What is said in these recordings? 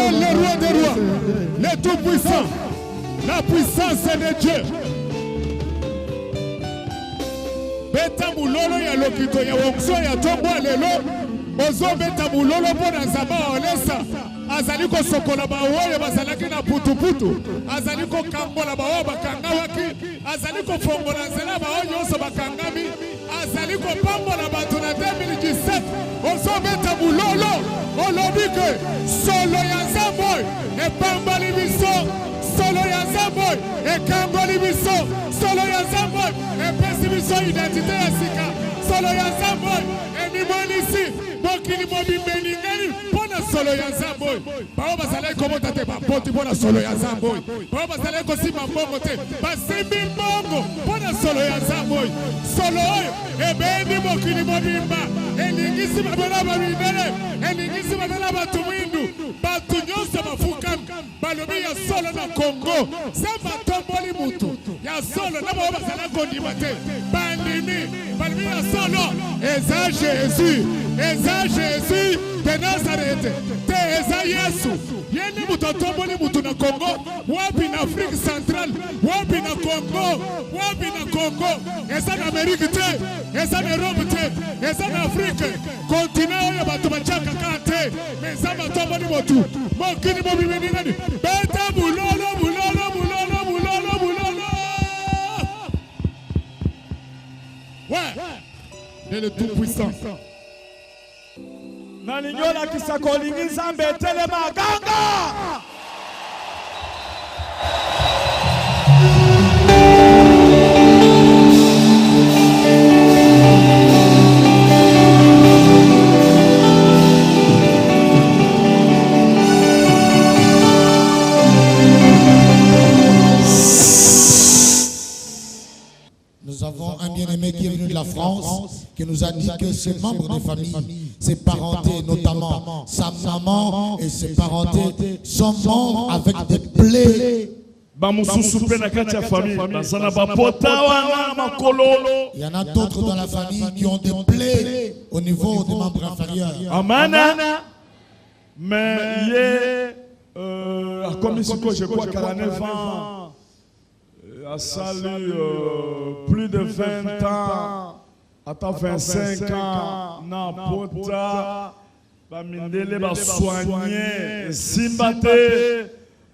Le roi des rois, le tout-puissant, la puissance de Dieu. Beta mulolo ya lokito ya wongso ya tombo lelo. Ozo beta mulolo pona zaba olesa. Azaliko sokola bawoye bazalaki na putu. Azaliko kambola bawo bakangawaki. Azaliko fongola zela bawo nyonso bakangami. Azaliko pambola bato na 2017. Ozo beta mulolo. Olobike solo ya Zamboy e pambali biso. Solo ya Zamboy e kambali biso. Solo ya Zamboy e pesi biso identité ya sika. Solo ya Zamboy e mimonisi. Bokini mobi beningani. Solo ya Zamboy. Bao basale komo tate bapoti bona solo ya Zamboy. Bao basale ko simba mbongo te. Basimbi mbongo bona solo ya Zamboy. Solo oyo ebendi mokili mobimba. Elingisi babela babindele. Elingisi babela batumwindu. Batu nyonso bafukam. Balobi ya solo na Congo. Samba tomboli mutu. Ya solo na bao basale kondima te. Bandimi. Balobi ya solo. Eza Jésus. Eza Jésus. De Nazareth, te eza Yesu. Yeni mutotomboli mutu na Congo, wapi na Afrique centrale, wapi na Congo, wapi na Congo. Eza na Amerique te, eza na Europe te, eza na Afrique. Continent oyo batu bachaka kate, meza matomboli mutu. Mokini mobimeni nani, beta bulolo. Ouais, c'est le tout-puissant. Naninyola kisakolingi Nzambe telema ganga. Nous avons un bien-aimé qui est venu de la France, qui nous a dit que ses membres de famille, ses parentés, notamment sa maman et ses parentés, sont morts avec des plaies. Il y en a d'autres dans la famille qui ont des plaies au niveau des membres inférieurs. Amen. Mais comme je crois qu'à la 9 ans, a salué plus de 20 ans, à 25 ans, na pota, ba mindele ba soigner, simbate,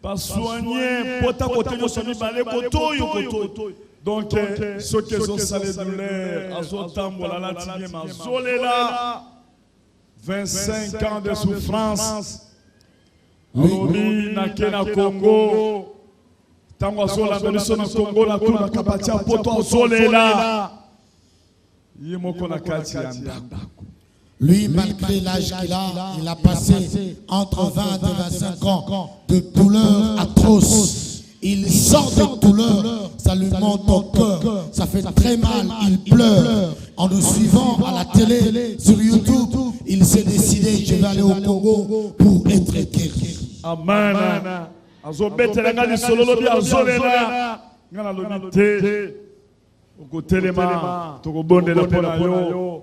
ba soigner, pota côté yo somi balé koto yo. Donc ceux qui ont salé douleur, azotambola la tigne mazolela, 25 ans de souffrance. Olobi na Kenya Congo. Tango azola beluso na Congo la tuna kapatia poto azolela. Yemoko na kati ya ndako. Lui, malgré l'âge qu'il a, il a passé entre 20 et 25 ans de douleurs atroces. Il sort de douleur, ça lui monte au cœur, ça fait très mal, il pleure. En nous suivant à la télé, sur YouTube, il s'est décidé, je vais aller au Congo pour être guéri. Amen. Azobetela ngani sololo bi azolela ngana lobite okotelema tokobondela pona yo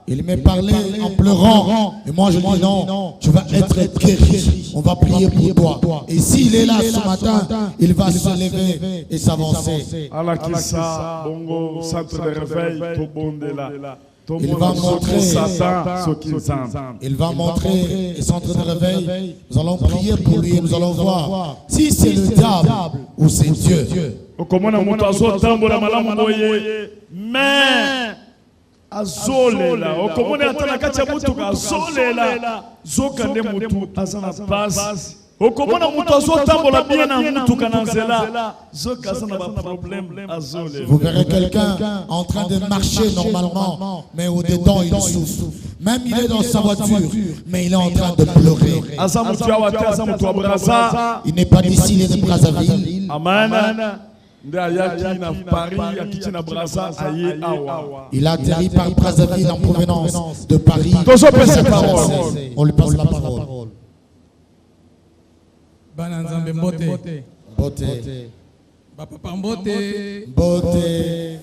Il m'est parlé en pleurant. Et moi je dis non, tu vas être guéri. On va prier pour toi. Et s'il est là ce matin, il va se lever et s'avancer. Il va montrer le centre de réveil. Nous allons prier pour lui et nous allons voir si c'est le diable ou c'est Dieu. Mais azolela okomona atana kati ya mutuka azolela zokande mutu azana passe okomona mutu azotambola bien na mutuka na nzela zokazana ba problème azolela. Vous verrez quelqu'un en train de marcher normalement, mais au-dedans il souffre. Même il est dans sa voiture, mais il est en train de pleurer. Il n'est pas d'ici, il est de Brazzaville. Amen. Il a atterri par Brazzaville en provenance de Paris. On lui passe la parole. Bananzambe mbote. Mbote. Papa mbote. Mbote.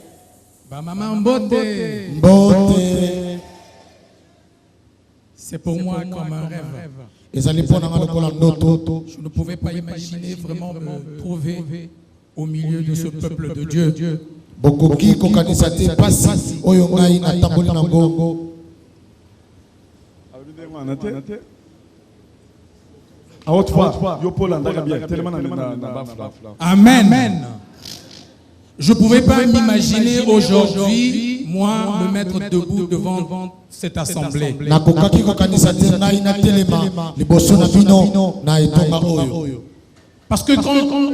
Maman mbote. Mbote. C'est pour moi comme un rêve. Je ne pouvais pas imaginer vraiment me trouver au milieu de ce peuple de Dieu. Bokoki kokanisate pasi oyo ngai na tamboli nango. Amen. Je ne pouvais pas m'imaginer aujourd'hui, moi, me mettre debout devant cette assemblée. Parce que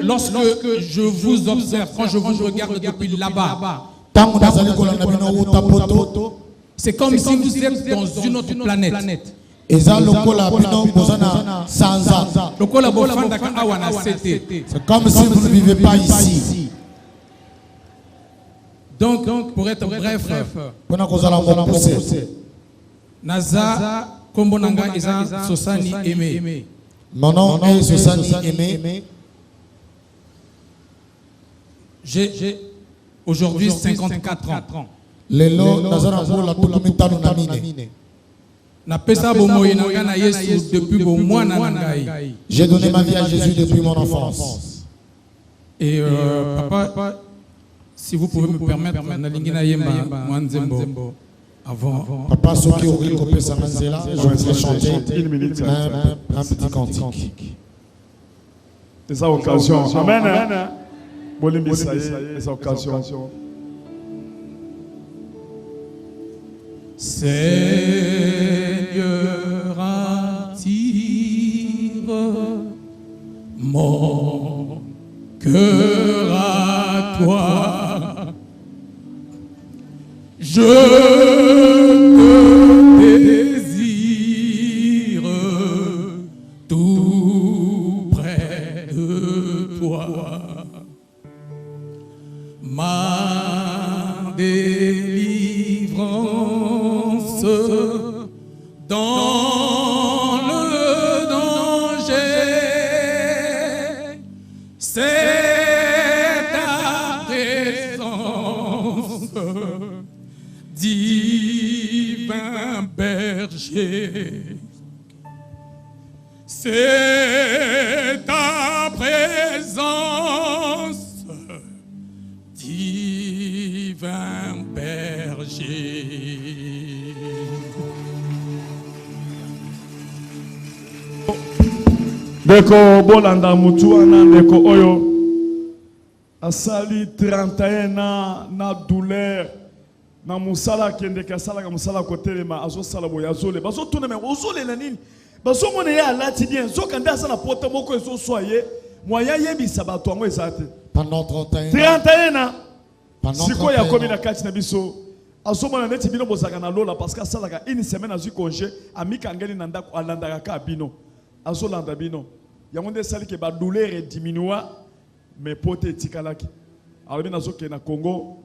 lorsque je vous observe, quand je vous regarde depuis là-bas, c'est comme si vous êtes dans une autre planète. C'est comme si vous ne vivez pas ici. Donc, pour être bref, Naza Kombonanga Eza Sosani Aimé. Mon nom est Sosani Aimé. J'ai aujourd'hui 54 ans. J'ai donné ma vie à Jésus depuis mon enfance. Et papa, si vous pouvez me permettre, avant. Papa, ceux qui ont récupéré sa manzela, je vais chanter un petit cantique. C'est sa occasion. Amen. C'est sa occasion. Seigneur, attire mon cœur à toi. Je te désire tout près de toi. Ma délivrance dans le danger, c'est ta présence, divin berger. C'est ta présence, divin berger. Deko bolanda mutu ana deko oyo asali 31 ans na douleur na musala kende ka sala ka musala kotelema azo sala boya azole bazo tuna me ozole na nini bazo mona ya lati bien zo kanda sana pota moko ezo soye moya yebisa bato ango ezate pendant 31 ans siko ya komi na kati na biso azo mona neti bino bozaka na lola parce que sala ka une semaine azu congé amika ngeli na ndako alandaka ka bino azo landa bino yango nde sali ke ba douleur diminua mais pote tikalaki alors bino azo ke na Congo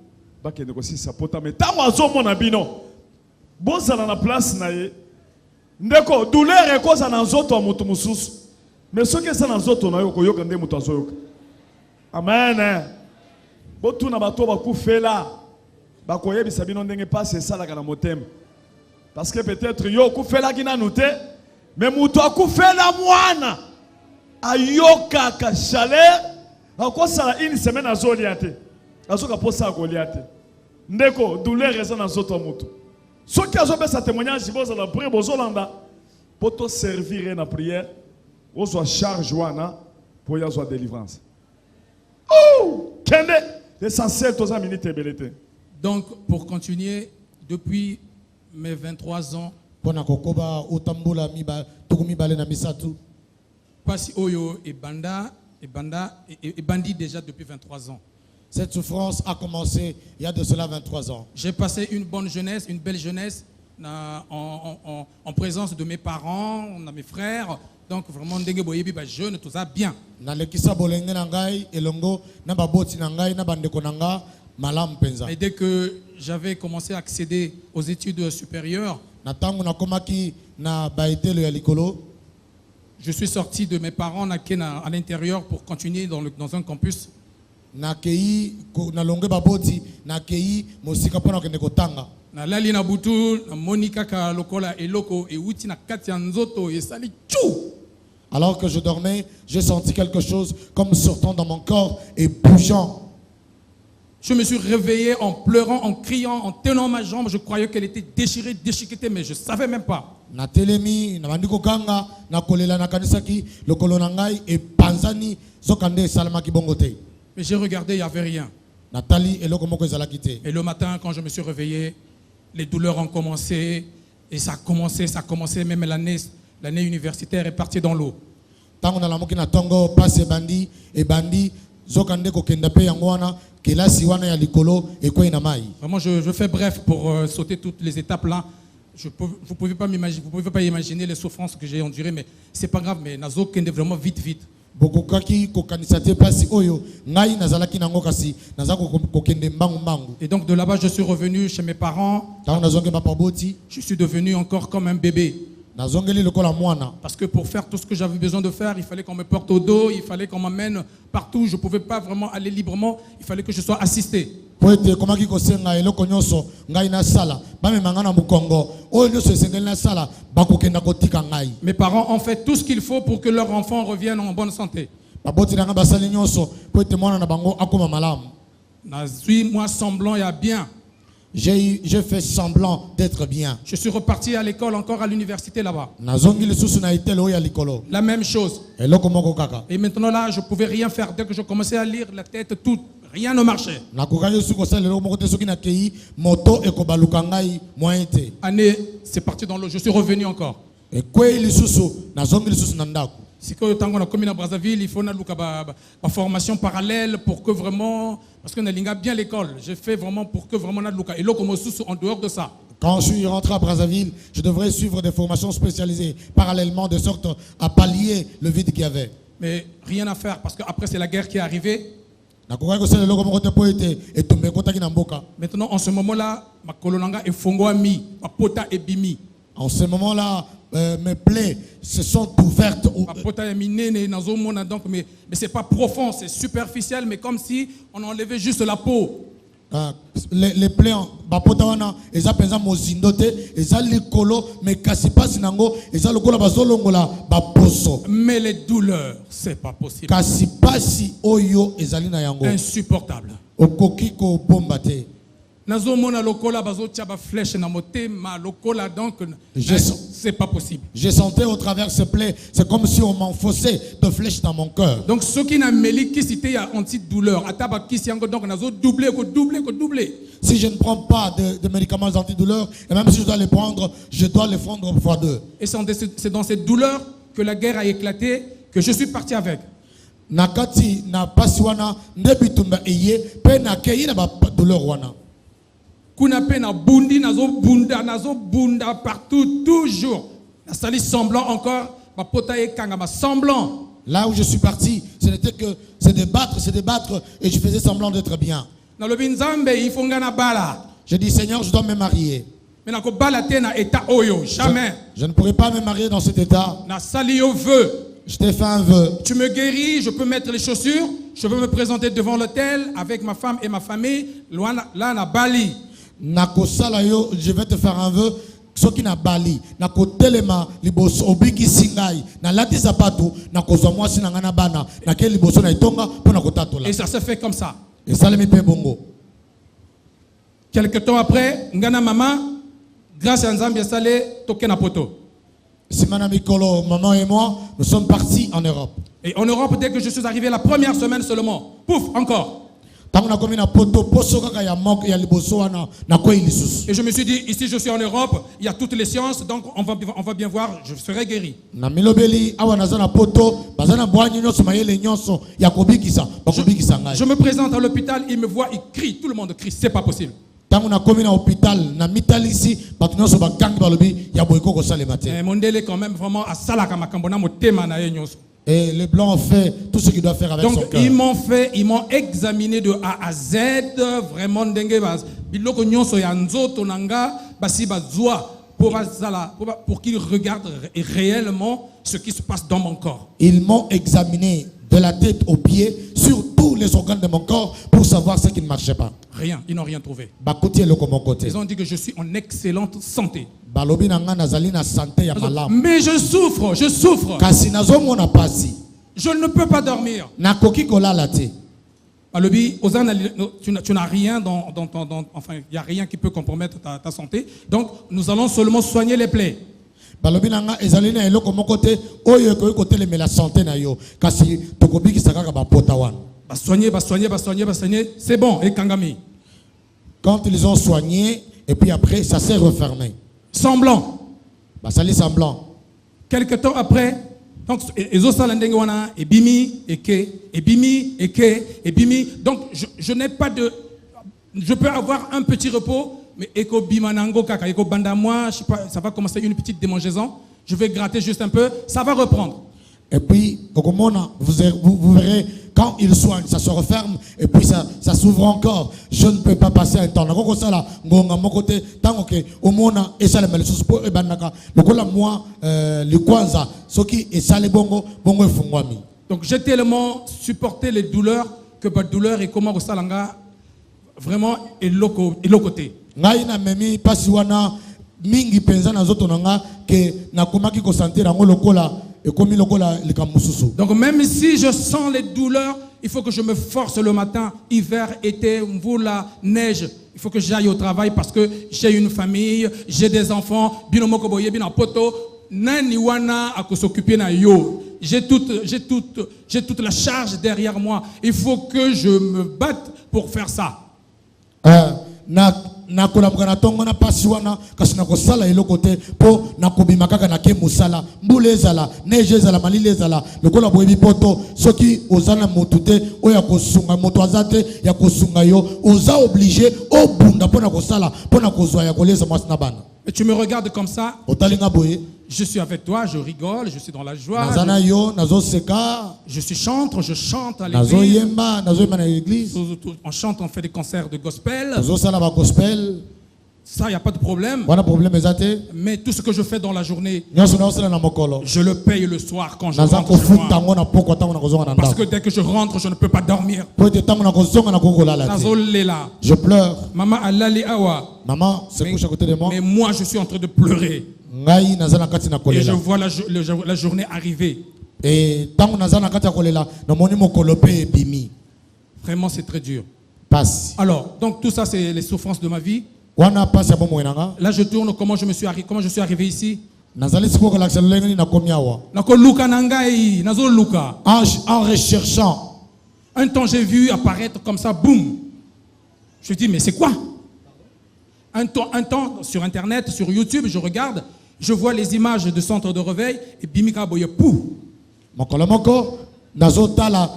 bakende ko sisa pota mais tango azo mona bino bozala na place na ye ndeko douleur ekoza na nzoto ya mutu mususu mais soki eza na nzoto na yo koyoka nde mutu azoyoka amen botuna bato bakufela bakoyebisa bino ndenge passe esalaka na motema. Parce que peut-être yo okufelaki nanu te, mais moto akufela mwana ayokaka chaleur akosala une semaine azolia te, azoka posa akolia te. Ndeko douleur eza na nzoto ya moto. Soki azopesa témoignage bozala prière bozolanda pour te servir na prière, ozwa charge wana pour yazwa délivrance. Oh, kende l'essentiel toza minute ebelete. Donc, pour continuer, depuis mes 23 ans, Pasi Oyo et Bandi déjà depuis 23 ans. Cette souffrance a commencé il y a de cela 23 ans. J'ai passé une bonne jeunesse, une belle jeunesse en présence de mes parents, de mes frères. Donc vraiment, jeune, tout ça bien. Et dès que j'avais commencé à accéder aux études supérieures, je suis sorti de mes parents à l'intérieur pour continuer dans un campus. Alors que je dormais, j'ai senti quelque chose comme sortant dans mon corps et bougeant. Je me suis réveillé en pleurant, en criant, en tenant ma jambe. Je croyais qu'elle était déchirée, déchiquetée, mais je ne savais même pas. Mais j'ai regardé, il n'y avait rien. Et le matin, quand je me suis réveillé, les douleurs ont commencé. Et ça a commencé, même l'année universitaire est partie dans l'eau. Vraiment, je fais bref pour sauter toutes les étapes là. Vous ne pouvez pas imaginer les souffrances que j'ai endurées, mais ce n'est pas grave, mais Nazo kende vraiment vite. Et donc de là-bas, je suis revenu chez mes parents. Je suis devenu encore comme un bébé. Parce que pour faire tout ce que j'avais besoin de faire, il fallait qu'on me porte au dos, il fallait qu'on m'amène partout. Je ne pouvais pas vraiment aller librement, il fallait que je sois assisté. Mes parents ont fait tout ce qu'il faut pour que leur enfant revienne en bonne santé. Moi semblant et à bien. J'ai fait semblant d'être bien. Je suis reparti à l'école, encore à l'université là-bas. La même chose. Et maintenant là, je ne pouvais rien faire. Dès que je commençais à lire, la tête toute, rien ne marchait. Année, c'est parti dans l'eau. Je suis revenu encore. Si on a commis à Brazzaville, il faut une formation parallèle pour que vraiment, parce qu'on a bien l'école. J'ai fait vraiment pour que vraiment et là comme en dehors de ça. Quand je suis rentré à Brazzaville, je devrais suivre des formations spécialisées parallèlement de sorte à pallier le vide qu'il y avait. Mais rien à faire parce qu'après c'est la guerre qui est arrivée. Maintenant en ce moment-là, ma colonanga est fongoami, ma pota est bimi. En ce moment-là, mes plaies se sont ouvertes. Mais ce n'est pas profond, c'est superficiel, mais comme si on enlevait juste la peau. Les plaies, mais les douleurs, c'est pas possible. Insupportable. C'est pas possible. Je sentais au travers ces plaies, c'est comme si on m'enfonçait de flèches dans mon cœur. Donc ce qui n'a mêlé qui c'était antidouleur, donc nazo doubler. Si je ne prends pas de médicaments antidouleurs, et même si je dois les prendre, je dois les prendre fois 2. Et c'est dans cette douleur que la guerre a éclaté, que je suis parti avec. Nakati na pasiwana ndebitumba eye pe na keyi na ba douleur wana. Kunape na nazo bunda partout toujours. La sali semblant encore, ma pota e kanga ma semblant. Là où je suis parti, ce n'était que se débattre et je faisais semblant d'être bien. Na lobi nzambe ifongana bala. Je dis Seigneur, je dois me marier. Mais na ko bala te na état oyo, jamais. Je ne pourrai pas me marier dans cet état. Na sali yo vœu. Je t'ai fait un vœu. Tu me guéris, je peux mettre les chaussures, je peux me présenter devant l'autel avec ma femme et ma famille, là na Bali. nakosala yo, je vais te faire un vœu. Soki na bali na kotelema liboso obiki singai na lati zapato na kozwa mwasi na ngana bana na ke liboso na itonga pona kotatola. Et ça se fait comme ça. Et ça le pe bongo. Quelque temps après, ngana maman, grâce à Nzambi Salé, toke na poto. Simana Mikolo, maman et moi, nous sommes partis en Europe. Et en Europe, dès que je suis arrivé la première semaine seulement, pouf, encore. Et je me suis dit, ici je suis en Europe, il y a toutes les sciences, donc on va bien voir, je serai guéri. Je me présente à l'hôpital, il me voit, il crie, tout le monde crie, c'est pas possible. Mondele quand même vraiment à salaka makambona motema na ye nyonso. Et les blancs ont fait tout ce qu'ils doivent faire avec son cœur. Donc ils m'ont examiné de A à Z, vraiment dengue bas. Biloko nyonso ya nzoto nanga basi bazwa pour qu'ils regardent réellement ce qui se passe dans mon corps. Ils m'ont examiné de la tête aux pieds sur tous les organes de mon corps pour savoir ce qui ne marchait pas. Rien, ils n'ont rien trouvé. Ils ont dit que je suis en excellente santé. Mais je souffre. Je ne peux pas dormir. Tu n'as rien enfin, il n'y a rien qui peut compromettre ta santé. Donc, nous allons seulement soigner les plaies. Soigner, c'est bon, et Kangami. Quand ils ont soigné, et puis après, ça s'est refermé. Semblant. Semblant. Quelque temps après, donc, donc je n'ai pas de. Je peux avoir un petit repos, mais eko bimanango kaka, eko banda moi, je sais pas, ça va commencer une petite démangeaison. Je vais gratter juste un peu, ça va reprendre. Et puis, vous verrez, quand il soigne, ça se referme, et puis ça s'ouvre encore. Je ne peux pas passer un temps. Donc j'ai tellement supporté les douleurs que ma douleur est comment au salanga vraiment est côté. Mingi penza na zoto nanga ke nakomaki ko sentir ngo lokola ekomi lokola likamususu. Donc même si je sens les douleurs, il faut que je me force le matin, hiver, été, mvula, neige. Il faut que j'aille au travail parce que j'ai une famille, j'ai des enfants, binomoko boye bina poto, nani wana a s'occuper na yo. J'ai toute la charge derrière moi. Il faut que je me batte pour faire ça. Na kolabukana tongo na pasi wana kasi na kosala eloko te po na kobima kaka na ke musala mbula ezala neige ezala malili ezala lokola boyebi poto soki ozana motu te oya kosunga moto azate ya kosunga yo oza obligé obunda pona kosala pona kozwa ya koleza mwasi na bana. Et tu me regardes comme ça. Otalinga boye. Je suis avec toi, je rigole, je suis dans la joie. Je chante à l'église. On chante, on fait des concerts de gospel. Ça, il n'y a pas de problème. Mais tout ce que je fais dans la journée, je le paye le soir quand je rentre chez moi. Parce que dès que je rentre, je ne peux pas dormir. Je pleure. Maman se couche à côté de moi. Mais moi, je suis en train de pleurer. Et je vois la journée arriver. Vraiment, c'est très dur. Alors, donc tout ça, c'est les souffrances de ma vie. Là, je tourne comment je suis arrivé ici. En recherchant. Un temps, j'ai vu apparaître comme ça, boum. Je dis, mais c'est quoi? Un temps, sur Internet, sur YouTube, je regarde, je vois les images de centre de réveil et Bimika Boye Pou. Moko, nazota la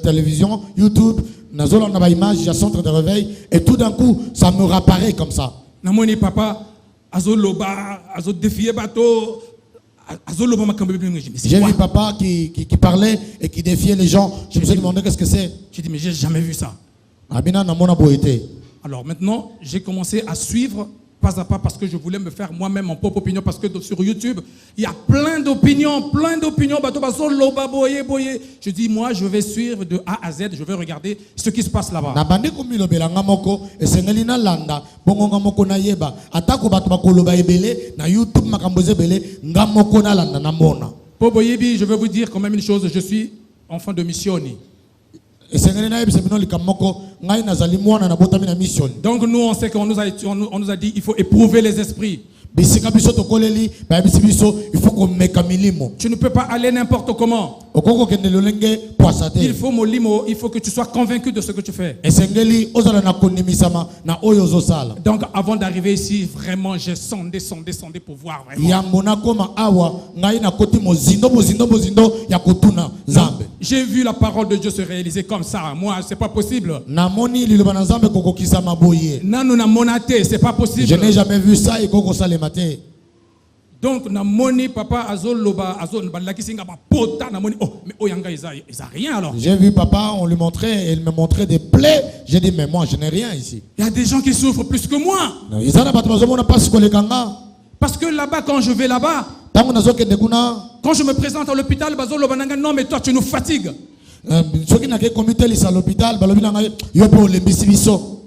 télévision, YouTube, nazota na ba image de centre de réveil et tout d'un coup, ça me réapparaît comme ça. Namoni papa, azo loba, azo défier bateau, azo loba makambe. J'ai vu papa qui parlait et qui défiait les gens. Je me suis demandé qu'est-ce que c'est. J'ai dit mais j'ai jamais vu ça. Abina na mona boité. Alors maintenant, j'ai commencé à suivre pas à pas parce que je voulais me faire moi-même mon propre opinion. Parce que sur YouTube, il y a plein d'opinions. Je dis, moi, je vais suivre de A à Z, je vais regarder ce qui se passe là-bas. Boboyebi, je vais vous dire quand même une chose, je suis enfant de mission. Donc nous on sait qu'on nous a dit il faut éprouver les esprits. Tu ne peux pas aller n'importe comment. Il faut que tu sois convaincu de ce que tu fais. Donc avant d'arriver ici, vraiment j'ai sondé pour voir vraiment. J'ai vu la parole de Dieu se réaliser comme ça. Moi, c'est pas possible. C'est pas possible. Je n'ai jamais vu ça. Donc, namoni papa azol loba azol balakisinga ba pota namoni oh mais oyanga isa rien alors. J'ai vu papa, on lui montrait, et il me montrait des plaies. J'ai dit mais moi je n'ai rien ici. Il y a des gens qui souffrent plus que moi. Parce que là-bas quand je vais là-bas, quand je me présente à l'hôpital, bazol loba nanga non mais toi tu nous fatigues.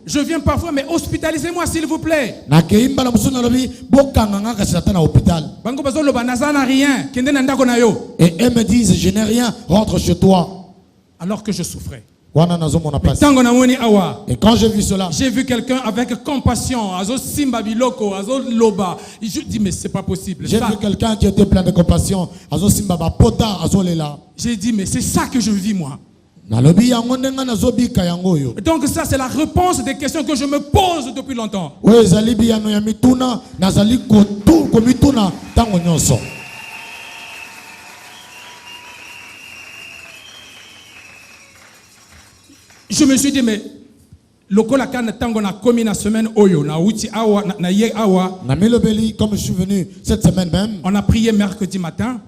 Je viens parfois, mais hospitalisez-moi s'il vous plaît. Et elles me disent, je n'ai rien, rentre chez toi. Alors que je souffrais. Et quand j'ai vu cela, j'ai vu quelqu'un avec compassion. Je dis, mais c'est pas possible. J'ai vu quelqu'un qui était plein de compassion. J'ai dit, mais c'est ça que je vis moi. Donc ça c'est la réponse des questions que je me pose depuis longtemps. Je me suis dit mais comme je suis venu cette semaine même, on a prié mercredi matin.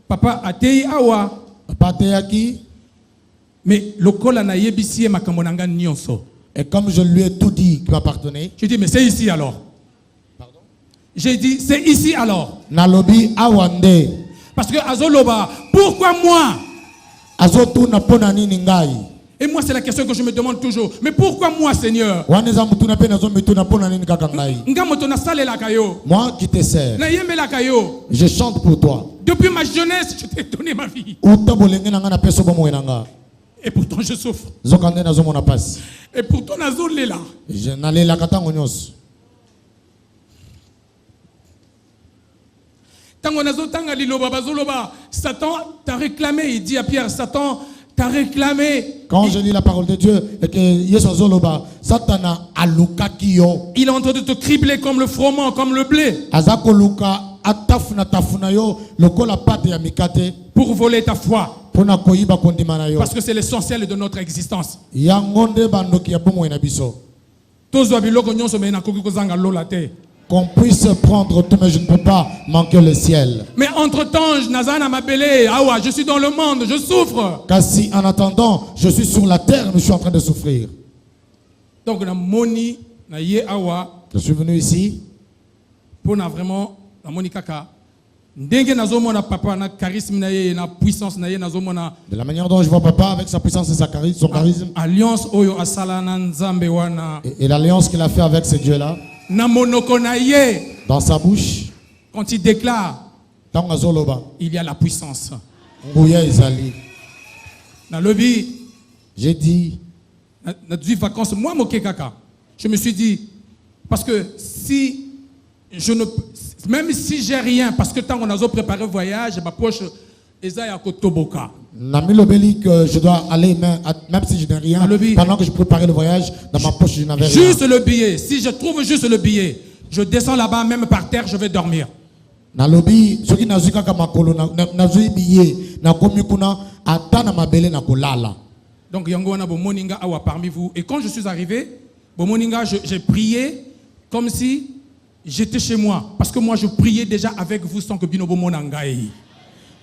Papa a tei awa. Mais et comme je lui ai tout dit qui m'appartenait, j'ai dit mais c'est ici alors. Pardon? J'ai dit c'est ici alors. Nalobi awande. Parce que azoloba, pourquoi moi? Azotuna pona nini ngai. Et moi c'est la question que je me demande toujours. Mais pourquoi moi Seigneur? Moi qui te sers, je chante pour toi. Depuis ma jeunesse, je t'ai donné ma vie. Et pourtant je souffre. Et pourtant je n'allais la Satan t'a réclamé, il dit à Pierre, Satan t'a réclamé. Quand je lis la parole de Dieu et que Satana il est en train de te cribler comme le froment, comme le blé. Pour voler ta foi. Parce que c'est l'essentiel de notre existence. Qu'on puisse prendre tout, mais je ne peux pas manquer le ciel. Mais entre-temps, je suis dans le monde, je souffre. Car si en attendant, je suis sur la terre, je suis en train de souffrir. Donc, je suis venu ici pour vraiment de la manière dont je vois papa avec sa puissance et son charisme. Alliance Et l'alliance qu'il a fait avec ce Dieu-là. Dans sa bouche, quand il déclare, il y a la puissance. J'ai dit, je me suis dit, parce que si je ne, même si j'ai rien, parce que tant qu'on a préparé le voyage, ma poche est à Kotoboka. Je dois aller, même si je n'ai rien, pendant que je préparais le voyage, dans ma poche, je n'avais rien. Juste le billet. Si je trouve juste le billet, je descends là-bas, même par terre, je vais dormir. Donc, Yangwana Bomoninga Awa parmi vous. Et quand je suis arrivé, Bomoninga, j'ai prié comme si j'étais chez moi. Parce que moi, je priais déjà avec vous sans que Binobo Monangaï.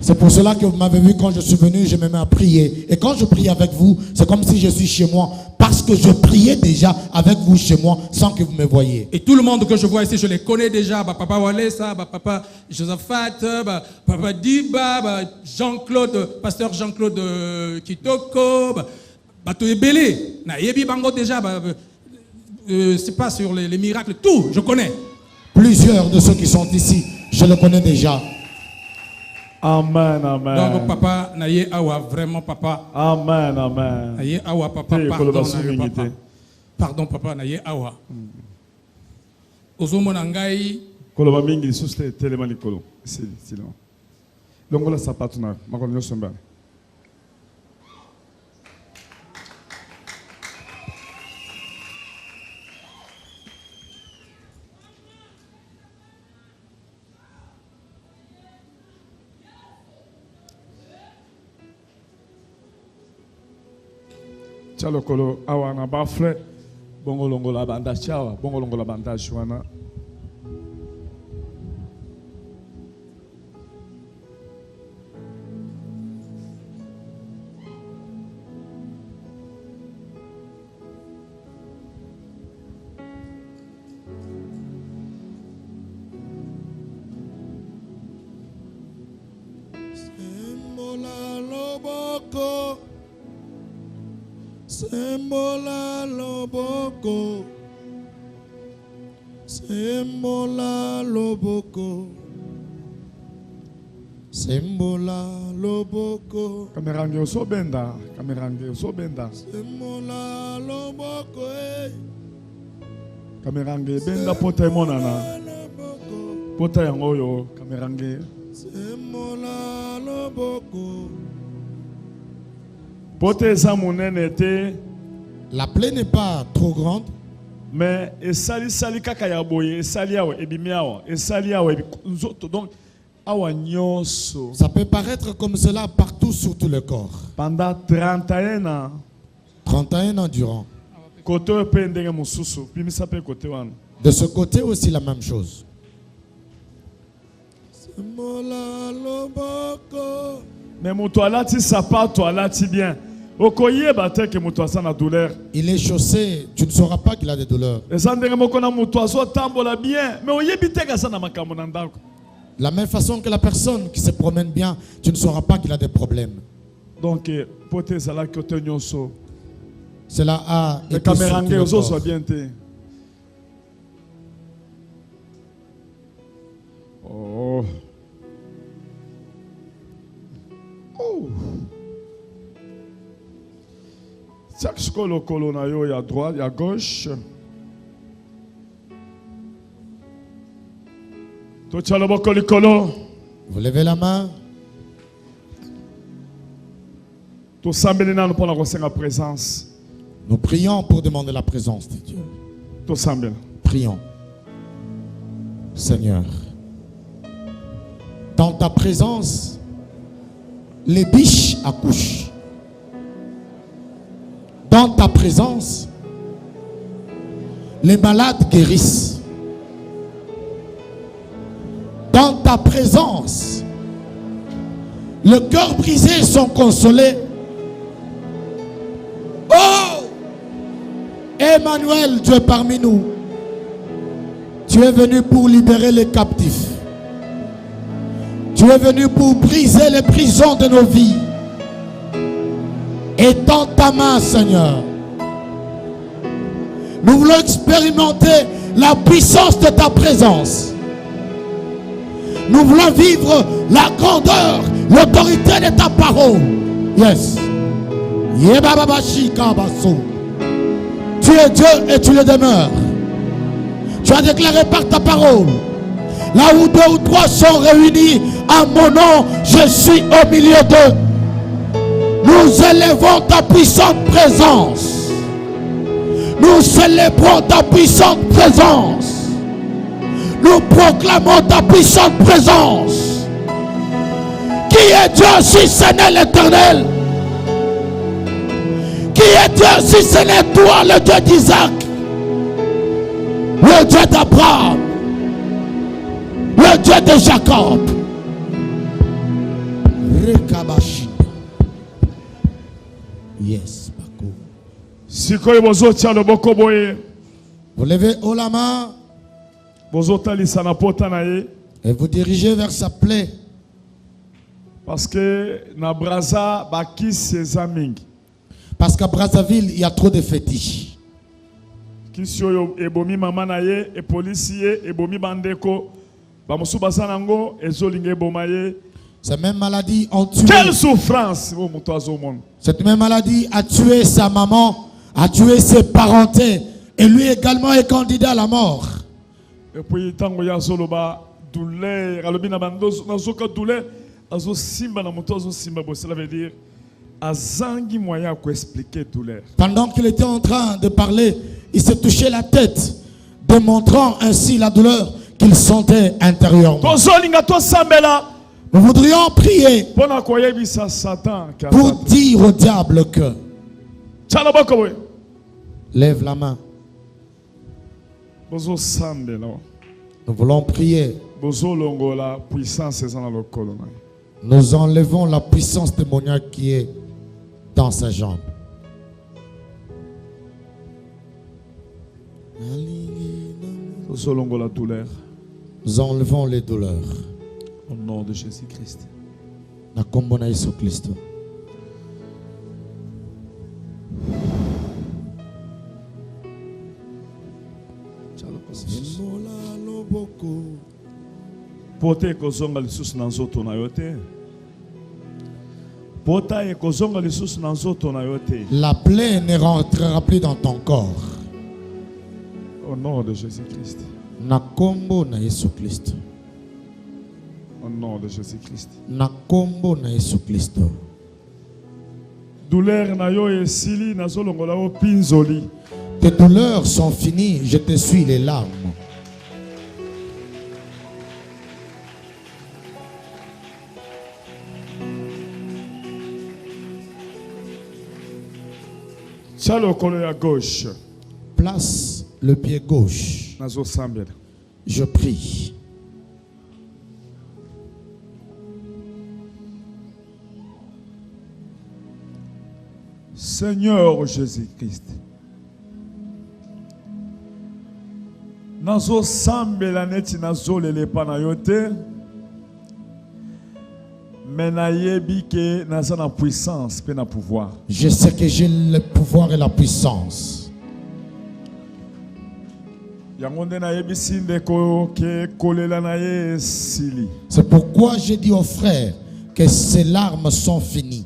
C'est pour cela que vous m'avez vu quand je suis venu, je me mets à prier. Et quand je prie avec vous, c'est comme si je suis chez moi. parce que je priais déjà avec vous chez moi sans que vous me voyiez. Et tout le monde que je vois ici, je les connais déjà. Papa Walesa, papa Josaphat, papa Diba, Jean-Claude, pasteur Jean-Claude Kitoko, Bato Belé. Nayebi Bango déjà, c'est pas sur les miracles, tout, je connais. Plusieurs de ceux qui sont ici, je les connais déjà. Amen, amen. Donc papa, naye awa, vraiment papa. Amen, amen. Naye awa, papa, pardon, papa. Pardon, papa, naye awa. Ozomo nangai. Koloba mingi susle telemani kolo. C'est là. Donc là ça passe na. Makono somba. Chalo kolo awana bafle bongo longo la banda chawa bongo longo la banda shwana Sembola loboko Sembola loboko, sembola loboko, sembola loboko. Kamerange osobenda, kamerange osobenda. Sembola loboko, kamerange benda pota monana. Pota yango yo kamerange. Sembola loboko. La plaie n'est pas trop grande. Mais ça peut paraître comme cela partout sur tout le corps. Pendant 31 ans. 31 ans durant. De ce côté aussi la même chose. Mais mon toilette, si ça part, toilette bien. Il est chaussé, tu ne sauras pas qu'il a des douleurs. La même façon que la personne qui se promène bien, tu ne sauras pas qu'il a des problèmes. Donc, cela a été sur tout le corps. Oh. Oh. Chaque colonne il y a droite, il y a gauche. Vous levez la main. Nous prions pour demander la présence de Dieu. Prions. Seigneur, dans ta présence, les biches accouchent. Dans ta présence, les malades guérissent. Dans ta présence, le cœur brisé sont consolés. Oh! Emmanuel, tu es parmi nous. Tu es venu pour libérer les captifs. Tu es venu pour briser les prisons de nos vies. Étends ta main, Seigneur. Nous voulons expérimenter la puissance de ta présence. Nous voulons vivre la grandeur, l'autorité de ta parole. Yes. Tu es Dieu et tu le demeures. Tu as déclaré par ta parole. Là où 2 ou 3 sont réunis à mon nom, je suis au milieu d'eux. Nous élevons ta puissante présence. Nous célébrons ta puissante présence. Nous proclamons ta puissante présence. Qui est Dieu si ce n'est l'Éternel? Qui est Dieu si ce n'est toi, le Dieu d'Isaac, le Dieu d'Abraham, le Dieu de Jacob? Rekabashi. Yes, Bako. Vous levez haut la main et vous dirigez vers sa plaie. Parce que na Braza baki ses amis. Parce qu'à Brazzaville, il y a trop de fétiches. Kisio ebomi mama na ye e policier ebomi bandeko ba musu basanango ezolinge bomaye. Cette même maladie a tué. Quelle souffrance au monde. Cette même maladie a tué sa maman, a tué ses parentés et lui également est candidat à la mort. Et puis tango ya zoloba douleur alobina bandozo nazoka douleur azo simba na moto azo simba bo cela veut dire azangi moyen pour expliquer douleur. Pendant qu'il était en train de parler, il s'est touché la tête, démontrant ainsi la douleur qu'il sentait intérieurement. Nous voudrions prier pour dire au diable que lève la main. Nous voulons prier. Nous enlevons la puissance démoniaque qui est dans sa jambe. Nous enlevons les douleurs. Au nom de Jésus-Christ. Na kombo na Yesu Kristo. Pote kozonga lisusu na nzoto na yo te. Pota ekozonga lisusu na nzoto na yo te. La plaie ne rentrera plus dans ton corps. Au nom de Jésus-Christ. Na kombo na Yesu Kristo. Au nom de Jésus-Christ. Na kombo na Yesu Kristo. Douleur na yo esili na zolongola o pinzoli. Tes douleurs sont finies, je te suis les larmes. Gauche. Place le pied gauche. Je prie. Seigneur Jésus-Christ. Nazo sambela neti nazo lele panayote. Puissance, pouvoir. Je sais que j'ai le pouvoir et la puissance. C'est pourquoi j'ai dit aux frères que ces larmes sont finies.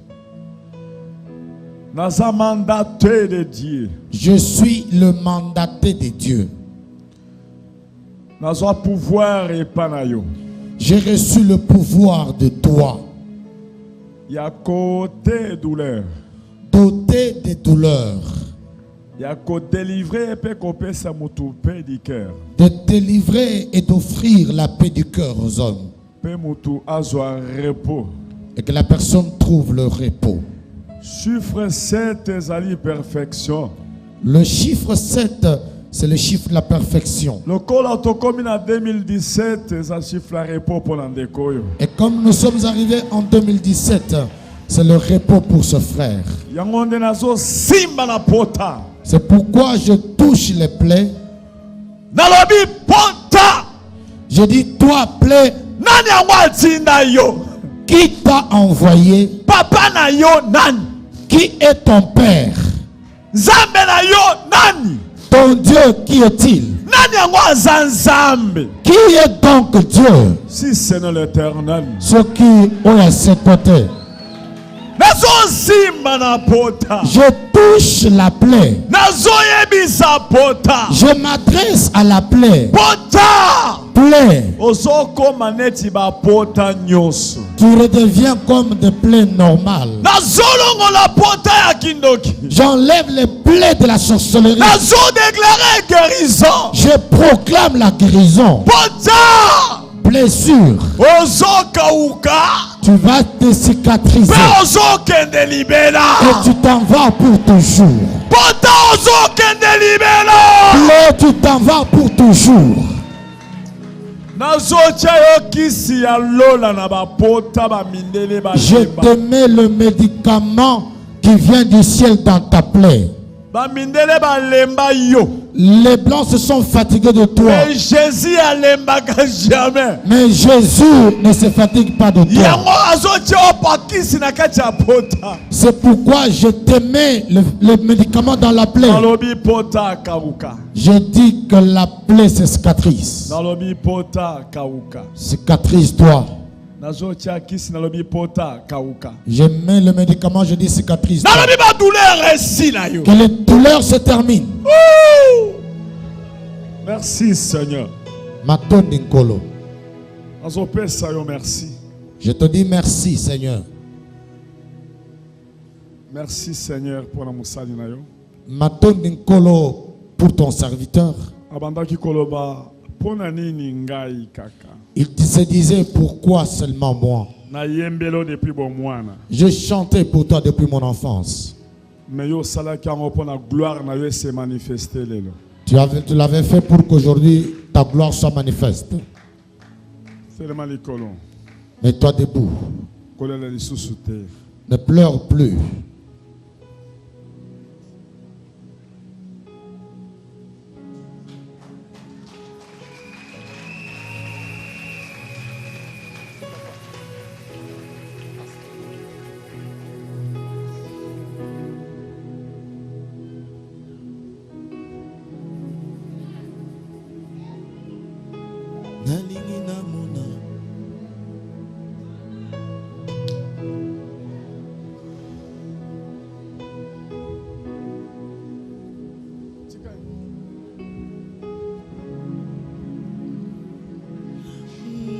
De Dieu. Je suis le mandaté de Dieu. J'ai reçu le pouvoir de toi. Il y a côté douleur. Doté de douleur. Il y a côté délivrer et pécoper sa moutou paix du cœur. De délivrer et d'offrir la paix du cœur aux hommes. Paix moutou azoa repos. Et que la personne trouve le repos. Chiffre 7 est perfection. Le chiffre 7, c'est le chiffre de la perfection. Le col autocommune en 2017, c'est chiffre la repos pour l'andekoyo. Et comme nous sommes arrivés en 2017, c'est le repos pour ce frère. C'est pourquoi je touche les plaies. Je dis, toi, plaie, qui t'a envoyé? Papa na yo nani? Qui est ton père? Zambe na yo nani? Ton Dieu, qui est-il? Qui est donc Dieu? Si c'est l'Éternel. Ce qui est à ses côtés. Je touche la plaie. Je m'adresse à la plaie. Plaie qui redevient comme des plaies normales. J'enlève les plaies de la sorcellerie. Je proclame la guérison. Blessure. Tu vas te cicatriser. Et tu t'en vas pour toujours. Plaie, tu t'en vas pour toujours. Je te mets le médicament qui vient du ciel dans ta plaie. Les blancs se sont fatigués de toi. Mais Jésus alembaka jamais. Mais Jésus ne se fatigue pas de toi. C'est pourquoi je te mets le médicament dans la plaie. Je dis que la plaie se cicatrise. Cicatrise-toi. Je mets le médicament, je dis cicatrise. Que les douleurs se terminent. Merci Seigneur. Merci. Je te dis merci Seigneur. Merci Seigneur pour la moussali na yo. Pour ton serviteur. Il se disait pourquoi seulement moi. Je chantais pour toi depuis mon enfance. Tu l'avais fait pour qu'aujourd'hui ta gloire soit manifeste. Mets-toi debout. Ne pleure plus.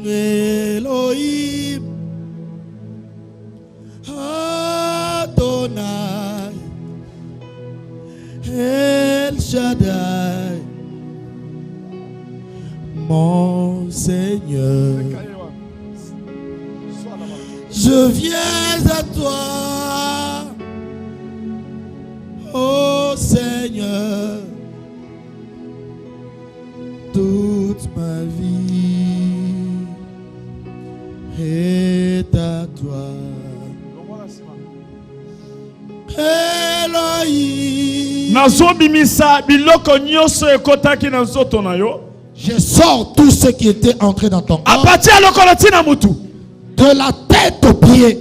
Elohim Adonai El Shaddai, mon Seigneur, je viens à toi, ô Seigneur, toute ma vie est à toi. Elohim. Je sors tout ce qui était entré dans ton corps, de la tête aux pieds.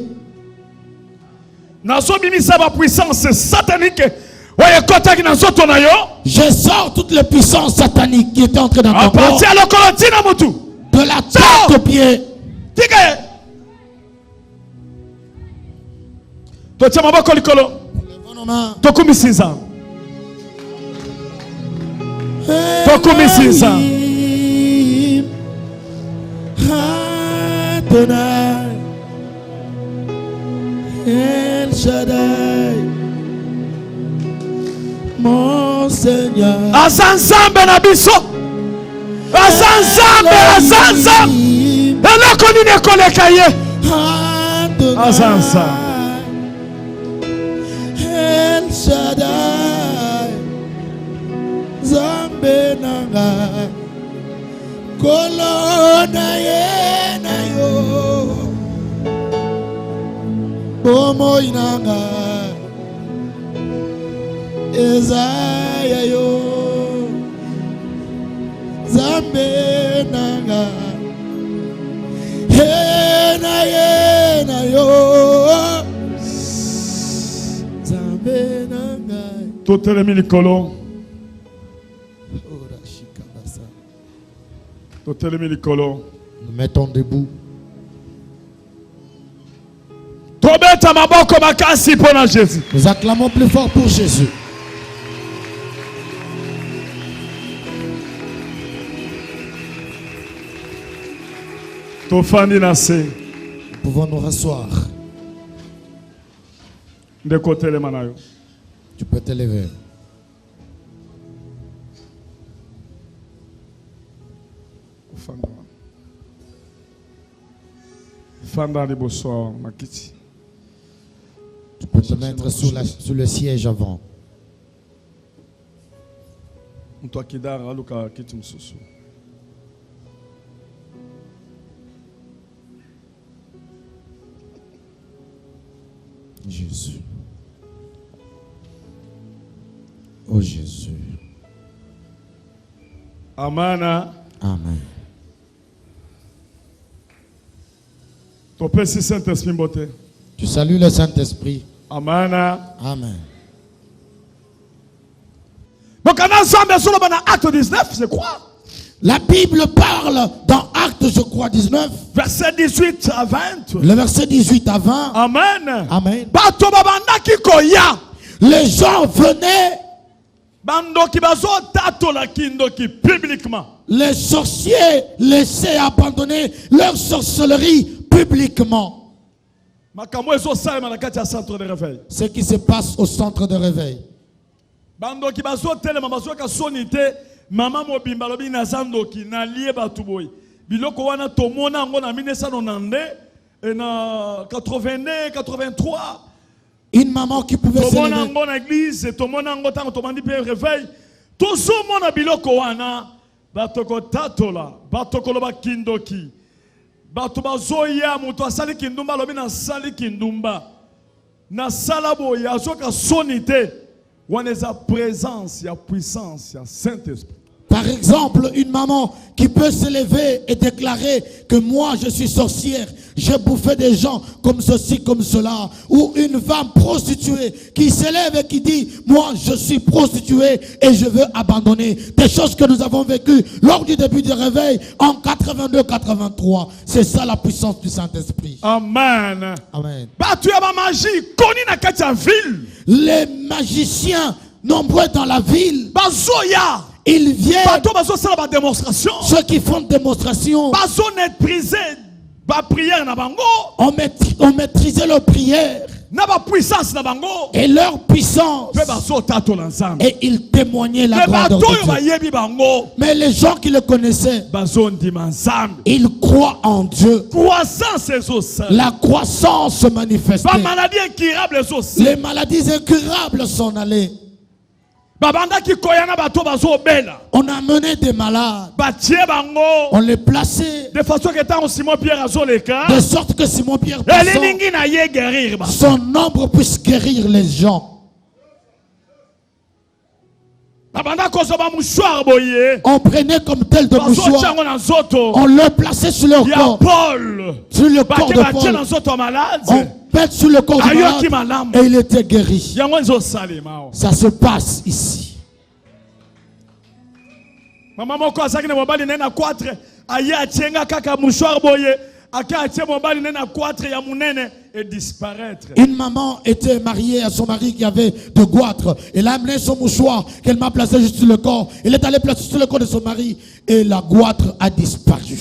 Je sors toutes les puissances sataniques qui étaient entrées dans ton corps, de la tête aux pieds. Adonai, El Shaddai, mon Seigneur. Azanzambe na biso. Azanzambe, Azanzambe. Eloko nini koleka ye. Azanzambe. El Shaddai, Zambe nanga. Kolona ye na yo, Bomo inanga, Ezaya yo, Zambe nanga, yena yo, Zambe nanga. Totel milikolo. Nous mettons debout. Nous acclamons plus fort pour Jésus. Nous pouvons nous rasseoir. Tu peux te lever. Tu peux te mettre sous le siège avant. Jésus. Jésus. Amen. Amen. Ton Père, si Saint-Esprit beauté. Tu salues le Saint-Esprit. Amen. Amen. Donc, en Acte 19, c'est quoi? La Bible parle dans Actes, je crois, 19. Verset 18 à 20. Le verset 18 à 20. Amen. Amen. Bato babanda kikoya. Les gens venaient. Bandoki bazo tato la kindoki publiquement. Les sorciers laissaient abandonner leur sorcellerie publiquement. Makambo ezo salema na kati ya centre de réveil. Ce qui se passe au centre de réveil. Bandoki bazo telema bazo ka sonité. Mama mobimba lobi na zandoki na lié batu boy. Biloko wana tomona ngo na 1990 et na 82, 83. Une maman qui pouvait se Tomona lever. ngo na église, tomona ngo tango tomandi pe réveil. Tozo mona biloko wana batoko tatola, batoko loba kindoki. Bato bazoya muto asali kindumba lobi na sali kindumba. Na salabo ya zoka sonité. On est à présence, il y a puissance, il y a Saint-Esprit. Par exemple, une maman qui peut se lever et déclarer que moi je suis sorcière, j'ai bouffé des gens comme ceci, comme cela. Ou une femme prostituée qui se lève et qui dit, moi je suis prostituée et je veux abandonner. Des choses que nous avons vécues lors du début du réveil en 82-83. C'est ça la puissance du Saint-Esprit. Amen. Amen. Tu as ma magie, connue dans la ville. Les magiciens nombreux dans la ville, Bazoya. ils viennent. Ceux qui font démonstration ont maîtrisé leur prière et leur puissance, et ils témoignaient la grandeur de Dieu. Mais les gens qui le connaissaient, ils croient en Dieu. La croissance se manifestait. Les maladies incurables sont allées. On a mené des malades. On les plaçait de sorte que Simon Pierre son nombre puisse guérir les gens. On prenait comme tel de mouchoir. On le plaçait sur leur corps. Sur le corps de Paul. On pète sur le corps du malade. Et il était guéri. Ça se passe ici. Une maman était mariée à son mari qui avait de goitre. Elle a amené son mouchoir qu'elle m'a placé juste sur le corps. Elle est allée placer sur le corps de son mari et la goitre a disparu.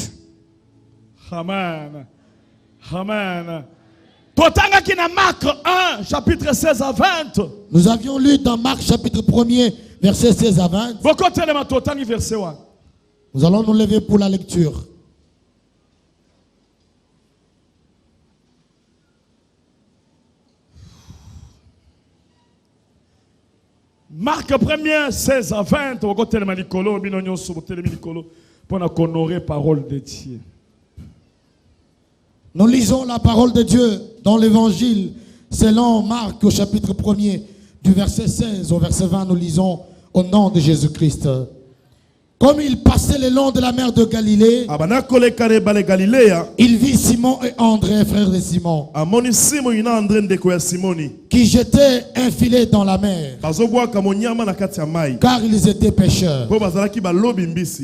Amen. Amen. Marc 1, chapitre 16 à 20. Nous avions lu dans Marc chapitre 1er, verset 16 à 20. Nous allons nous lever pour la lecture. Marc 1er, 16 à 20. Pour honorer la parole de Dieu. Nous lisons la parole de Dieu dans l'évangile selon Marc au chapitre 1er du verset 16 au verset 20. Nous lisons au nom de Jésus-Christ. Comme il passait le long de la mer de Galilée, il vit Simon et André, frères de Simon, qui jetaient un filet dans la mer, car ils étaient pêcheurs.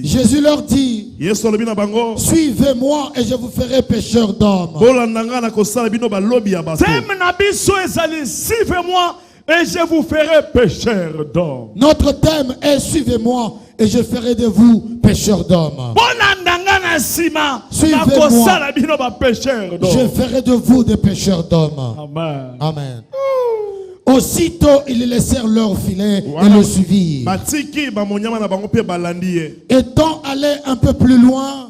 Jésus leur dit, suivez-moi et je vous ferai pêcheurs d'hommes. Suivez-moi et je vous ferai pêcheurs d'hommes. Notre thème est suivez-moi et je ferai de vous pêcheurs d'hommes. Suivez-moi. Je ferai de vous des pêcheurs d'hommes. Amen. Amen. Aussitôt, ils laissèrent leur filet et le suivirent. Étant allé un peu plus loin,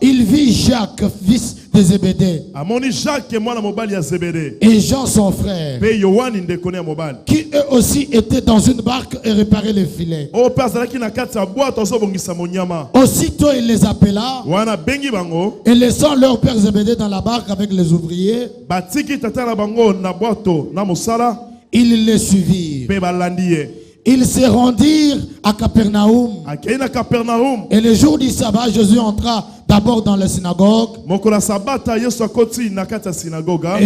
il vit Jacques, fils de Zébédée, et Jean son frère, qui eux aussi étaient dans une barque et réparaient les filets. Aussitôt, il les appela, et laissant leur père Zébédée dans la barque avec les ouvriers, ils les suivirent. Ils se rendirent à Capernaum. Et le jour du sabbat, Jésus entra d'abord dans la synagogue. Et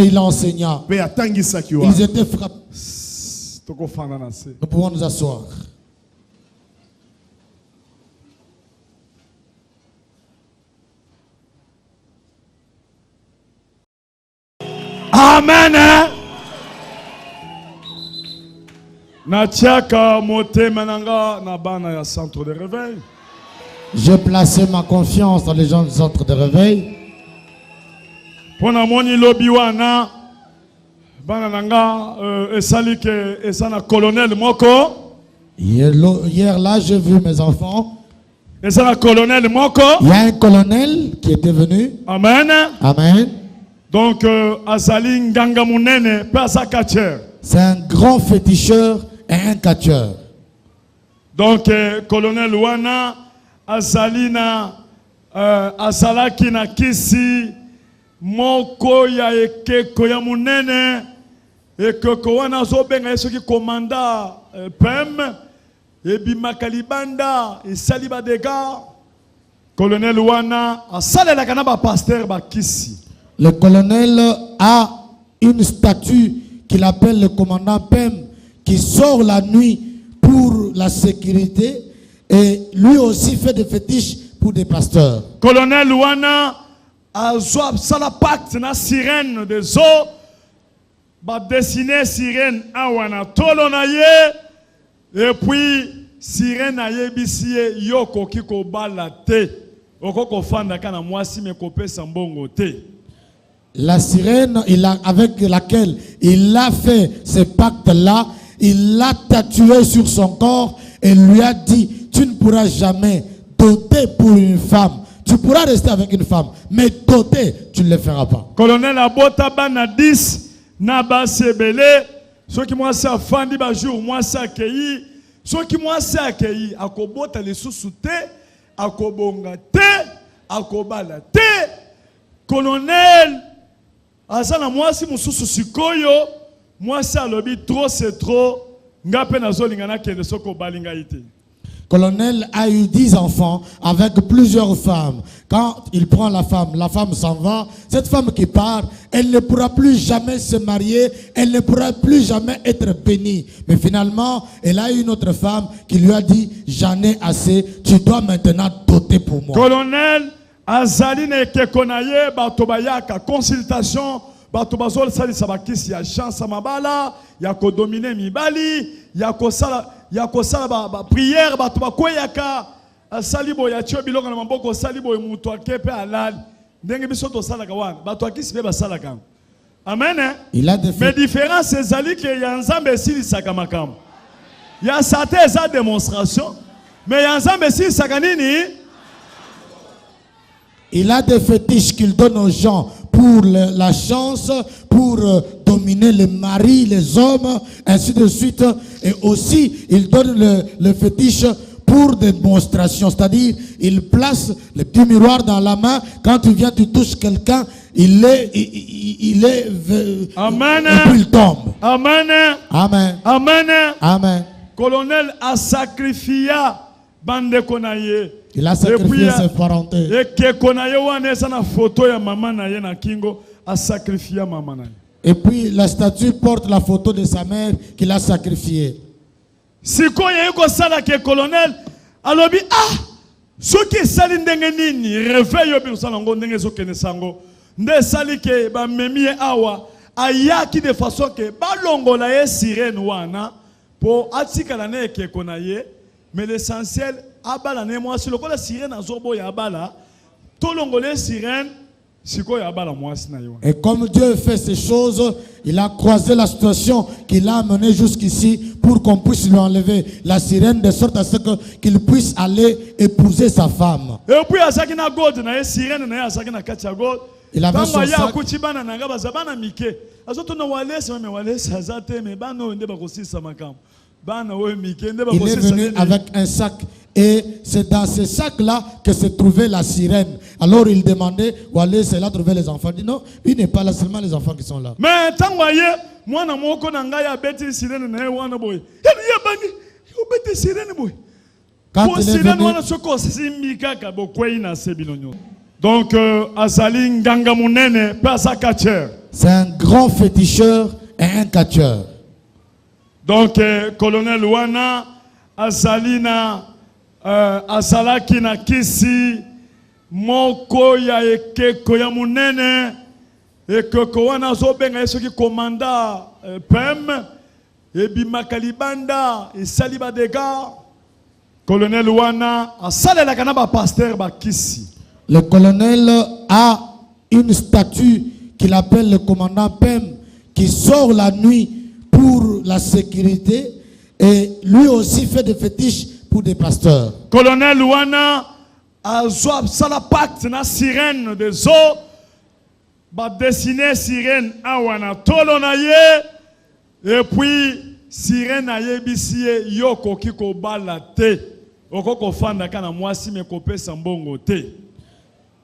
il enseigna. Ils étaient frappés. Nous pouvons nous asseoir. Amen. Natiaka motema nanga na bana ya centre de réveil. J'ai placé ma confiance dans les gens du centre de réveil. Pona moni lobi wana bana nanga esali ke esana colonel moko. Hier là, j'ai vu mes enfants. Esana colonel moko. Il y a un colonel qui était venu. Amen. Amen. Donc azali nganga munene pa sa catcher. C'est un grand féticheur et un catcheur. Donc, colonel Wana, Azalina, Azalaki na kisi, moko ya ekeko ya munene, ekeko wana zobenga yeso ki komanda PEM, ebi makalibanda, esali ba dega, colonel Wana, asalela kana ba pasteur ba kisi. Le colonel a une statue qu'il appelle le commandant PEM, qui sort la nuit pour la sécurité, et lui aussi fait des fétiches pour des pasteurs. Colonel Wana a la pacte na sirène des eaux, ba dessiner sirène awana tolo na ye, et puis sirène aye bisie yoko kiko balate, okoko fanda kana mwasi me kopé sambongo te. La sirène avec laquelle il a fait ce pacte-là, il l'a tatoué sur son corps et lui a dit, tu ne pourras jamais doter pour une femme. Tu pourras rester avec une femme, mais doter, tu ne le feras pas. Colonel Abota Bana 10, Naba Sebele, ceux qui m'ont fait fandi ba jour, moi ça accueilli, ceux qui m'ont fait accueilli, akobota les sous-souté, akobonga te, akobala te, colonel. Asana mwasi mususu sikoyo mwasi alobi trop c'est trop ngape nazolingana kende soko balinga ite. Colonel a eu 10 enfants avec plusieurs femmes. Quand il prend la femme s'en va. Cette femme qui part, elle ne pourra plus jamais se marier, elle ne pourra plus jamais être bénie. Mais finalement, elle a une autre femme qui lui a dit, j'en ai assez, tu dois maintenant doter pour moi. Colonel Azaline Kekonaye, Batobayaka, consultation, Batobazol Sali Sabakis, ya chance à Mabala, Yako dominer Mibali, Yako Sala prière, Batobakoyaka, Salibo Yachio Bilonga Mamboko, Salibo et Moutoa Kepe Alal, Dengibisoto Salakawan, Batoakis Beba Salakam. Amen. Mais différence, c'est Zali qui Yanzambe Sili Sakamakam. Il y a certaines démonstrations, mais Yanzambe Sili Sakanini. Il a des fétiches qu'il donne aux gens pour la chance, pour dominer les maris, les hommes, ainsi de suite. Et aussi, il donne le fétiche pour des démonstrations. C'est-à-dire, il place le petit miroir dans la main. Quand tu viens, tu touches quelqu'un, il est Amen. Et puis il tombe. Amen. Amen. Amen. Amen. Colonel a sacrifié bande konaye. Il a sacrifié ses parentés. Et que konaye wane sana photo ya maman na ye na kingo a sacrifié maman na ye. Et puis la statue porte la photo de sa mère qu'il a sacrifiée. Siko ye ko sala ke colonel alobi soki sali ndenge nini réveil yo bi sala ngo ndenge zo kene sango nde sali ke ba memi awa ayaki de façon que balongola ye sirène wana po atikala ne ke konaye. Mais l'essentiel, abala ne moi si le la sirène azobo ya abala, to longolé sirène, siko ya abala moi si na yo. Et comme Dieu fait ces choses, il a croisé la situation qu'il a amené jusqu'ici pour qu'on puisse lui enlever la sirène de sorte à ce qu'il puisse aller épouser sa femme. Et puis azaki na god na sirène na azaki na katia god. Il avait son sac. Kutibana na ngaba zabana mike. Azoto na walese mais walese azate mais bano nde bakosisa makambo. Il est venu avec un sac et c'est dans ce sac-là que se trouvait la sirène. Alors il demandait où aller, c'est là trouver les enfants. Il dit non, il n'est pas là, seulement les enfants qui sont là. Mais tant que moi na moko na ngaya beti sirène na wana boy. Quand il est venu, donc, Azali Nganga Munene, pas un catcheur. c'est un grand féticheur et un catcheur. Donc, colonel Wana, Azalina, Azalaki na kisi, Moko ya ekeko ya munene, ekeko wana zobenga yeso ki komanda PEM, ebi makalibanda, esali ba dega, colonel Wana, asalela kana ba pasteur ba kisi. Le colonel a une statue qu'il appelle le commandant PEM, qui sort la nuit pour la sécurité, et lui aussi fait des fétiches pour des pasteurs. Colonel Wana a la pacte na sirène des eaux, ba dessiner sirène awana tolo na ye, et puis sirène a yebisie yoko kiko balate, okoko fanda kana mwasi me kope sambongo te.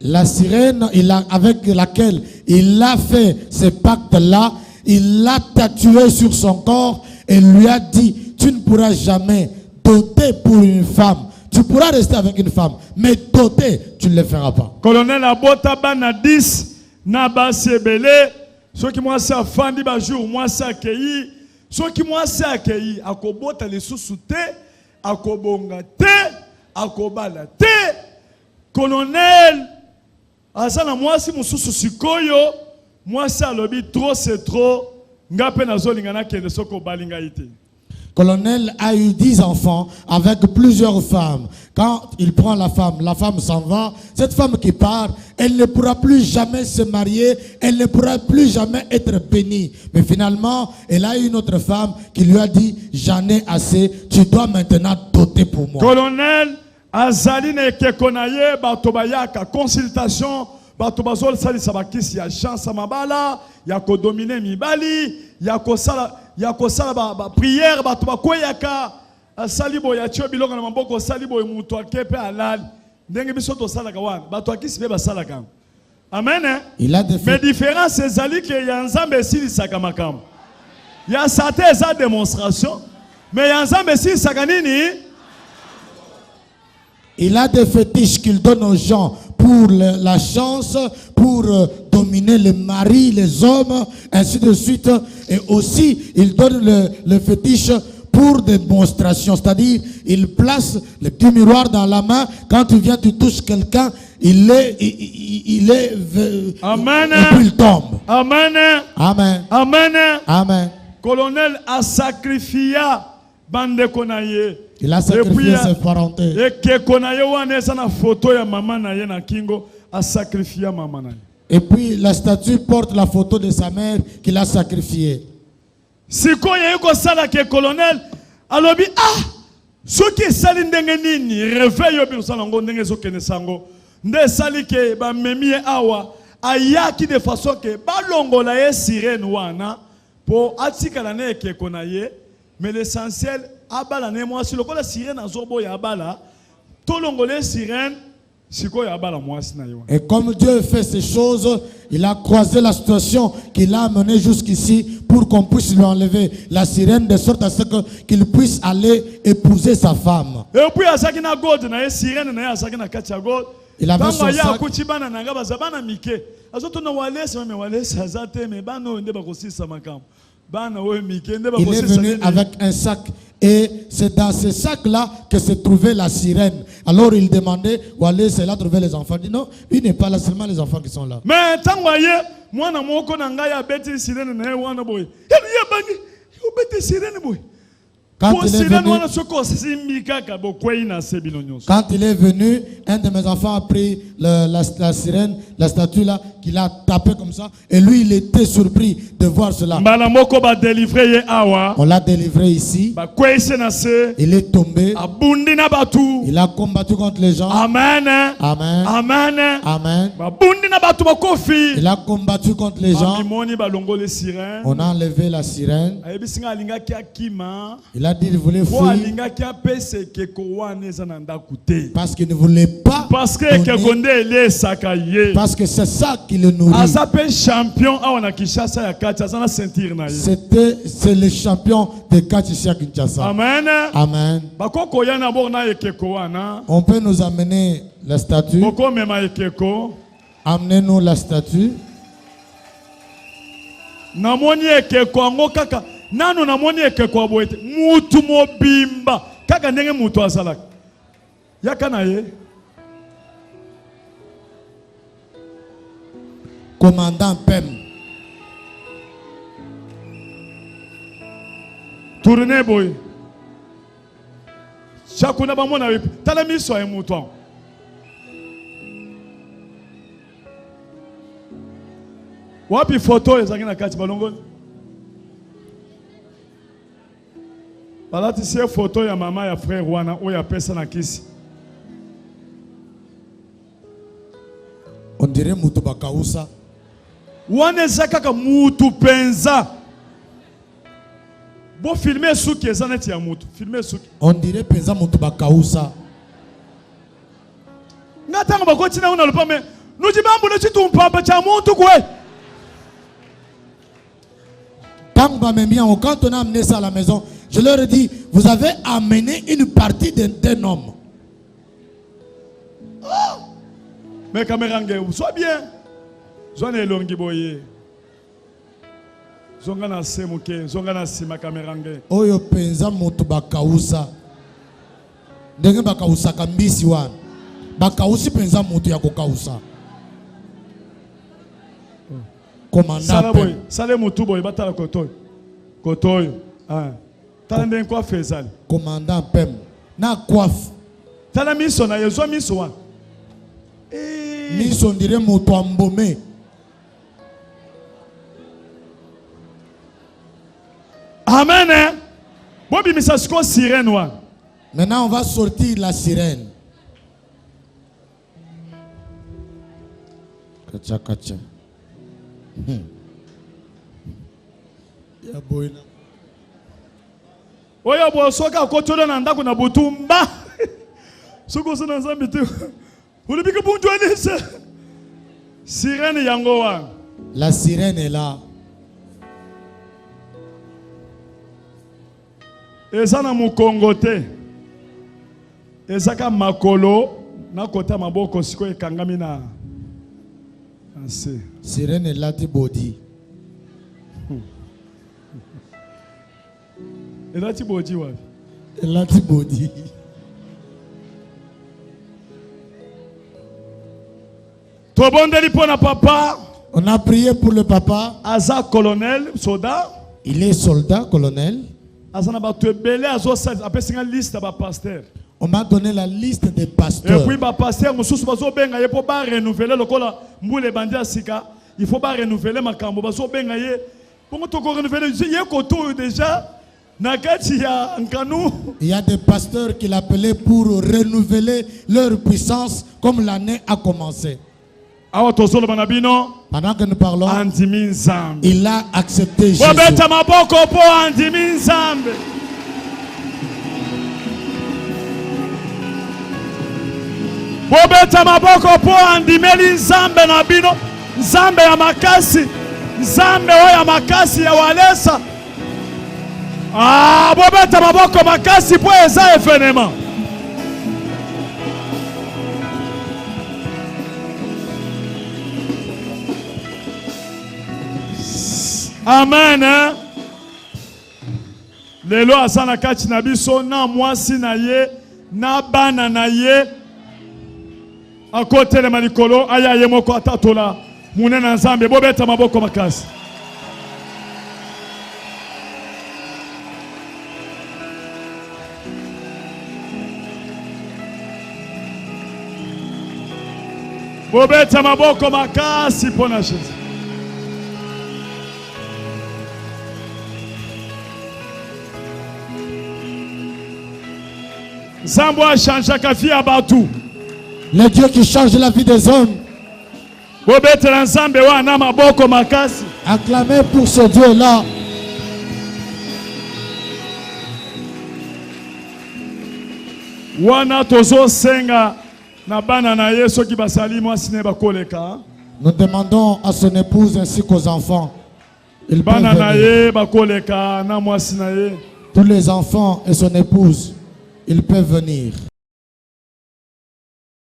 La sirène avec laquelle il a fait ce pacte-là, il l'a tatoué sur son corps et lui a dit, tu ne pourras jamais doter pour une femme. Tu pourras rester avec une femme, mais doter, tu ne le feras pas. Colonel Abota bana 10, naba sebele, ceux qui moi sa fandi ba jour, moi sa kei, ceux qui moi sa kei, akobota les sous-souté, akobonga te, akobala te. Colonel, asana moi si mon sous-sikoyo, moi ça lobi trop c'est trop, ngape na zolingana kende soko balinga ite. Colonel a eu 10 enfants avec plusieurs femmes. Quand il prend la femme s'en va. Cette femme qui part, elle ne pourra plus jamais se marier, elle ne pourra plus jamais être bénie. Mais finalement, elle a une autre femme qui lui a dit, j'en ai assez, tu dois maintenant doter pour moi. Colonel, Azaline Kekonaye, Batobayaka, consultation, Batobazol Sali Sabakis, ya chance à Mabala, Yako dominer Mibali, Yako Sala. Ba prière batuba koyaka salibo ya tio bilonga na maboko salibo mutu akepe alal ndenge biso to salaka wana batu akisibe ba salaka amen. Mais différence ezali ke ya nzambe sili saka makam ya sate za démonstration mais ya nzambe sili saka nini. Il a des fétiches qu'il donne aux gens pour la chance, pour dominer les maris, les hommes, ainsi de suite. Et aussi, il donne le fétiche pour démonstration. C'est-à-dire, il place le petit miroir dans la main. Quand tu viens, tu touches quelqu'un, il est Amen. Et puis il tombe. Amen. Amen. Amen. Amen. Colonel a sacrifié bande konaye. Il a sacrifié ses parentés. Et que konaye wane sana photo ya maman na ye na kingo a sacrifié maman na ye. Et puis la statue porte la photo de sa mère qu'il a sacrifiée. Siko ye ko sala ke colonel alobi soki sali ndenge nini réveil yo bi sala ngo ndenge zo kene sango nde sali ke ba memi awa ayaki de façon que balongola ye sirène wana po atikala ne ke konaye. Mais l'essentiel, abala ne moi si le la sirène azobo ya abala, to longolé sirène, siko ya abala moi si na yo. Et comme Dieu fait ces choses, il a croisé la situation qu'il a amené jusqu'ici pour qu'on puisse lui enlever la sirène de sorte à ce qu'il puisse aller épouser sa femme. Et puis azaki na god na sirène na azaki na katia god. Il avait son sac. Kutibana na ngaba zabana mike. Azoto na walese mais walese azate mais bano nde bakosisa makambo. Il est venu avec un sac et c'est dans ce sac-là que se trouvait la sirène. Alors il demandait où aller, c'est là trouver les enfants. Il dit non, il n'est pas là, seulement les enfants qui sont là. Mais tant que moi, je suis Quand il est venu, un de mes enfants a pris la sirène, la statue là, qu'il a tapé comme ça. Et lui, il était surpris de voir cela. On l'a délivré ici. Il est tombé. Il a combattu contre les gens. Amen. Amen. Amen. Amen. Il a combattu contre les gens. On a enlevé la sirène. Il a a dit qu'il voulait fuir parce qu'il ne voulait pas. Parce que c'est ça qui le nourrit. C'est le champion de catch ici à Kinshasa. Amen. Amen. On peut nous amener la statue. Amenez-nous la statue. Namoni ekeko ango kaka nanu namoni ekeko aboete mutu mobimba kaka ndenge mutu azalaka yaka na ye commandant Pem. Tourne boy chakuna bamona wipi tala miso ya mutu ango wapi photo ezaki na kati balongoli balati sie photo ya mama ya frère wana oyo apesa na kisi on dirait mutu bakausa wana eza kaka mutu penza bo filmer suki eza neti ya mutu filmer suki on dirait penza mutu bakausa ngatango bakotina una lopame nujibambu nechitumpa cha mutu kwe. Quand on a amené ça à la maison, je leur ai dit, vous avez amené une partie d'un homme. Mais Kamerange, sois bien. Zone longi boye. Zongana semuke, zongana sima Kamerange. Oyo penza moto bakausa. Ndenge bakausa kambisi wana. Bakausi penza moto ya kokausa. Commandant Pem. Sale mutu boy batala kotoy. Kotoy. Ah. Tala ndenge kwa fezali. Commandant Pem. Na coiffe. Tala miso na yezo miso wa. Miso ndire mutu ambome. Amen. Bobi misasko sirène wa. Maintenant on va sortir la sirène. Kacha kacha. Oya bo soka kotola na ndako na butumba. Soko sona nzambe te. Ulibika bunjo alisa. Sirène yango wa. La sirène est là. Ezana mukongo te. Ezaka makolo na kota maboko siko ekangami na. Sirène est là, body. Et là, tu body, ouais. Et là, tu body. Papa. On a prié pour le papa. Aza colonel, soldat. Il est soldat, colonel. On m'a donné la liste des pasteurs. Et puis, pasteur, il faut renouveler le col. Il faut renouveler ma cambo. Il y a des pasteurs qui l'appelaient pour renouveler leur puissance comme l'année a commencé. Pendant que nous parlons, il a accepté Jésus. Bobeta maboko po andimeli nzambe na bino nzambe ya makasi nzambe oya makasi ya walesa bobeta maboko makasi po eza evenema amen lelo asana kati na biso na mwasi na ye na bana na ye à côté de Malikolo, aya yemoko atatola, munena nzambe, bobeta maboko makasi. Bobeta maboko makasi pona Jésus. Zambo a changé kafi abatu. Le Dieu qui change la vie des hommes. Acclamez pour ce Dieu-là. wana tozo senga na bana na ye soki basali mwasi ne bakoleka. Nous demandons à son épouse ainsi qu'aux enfants. Ils peuvent Bana na venir. ye bakoleka na mwasi na ye. Tous les enfants et son épouse, ils peuvent venir.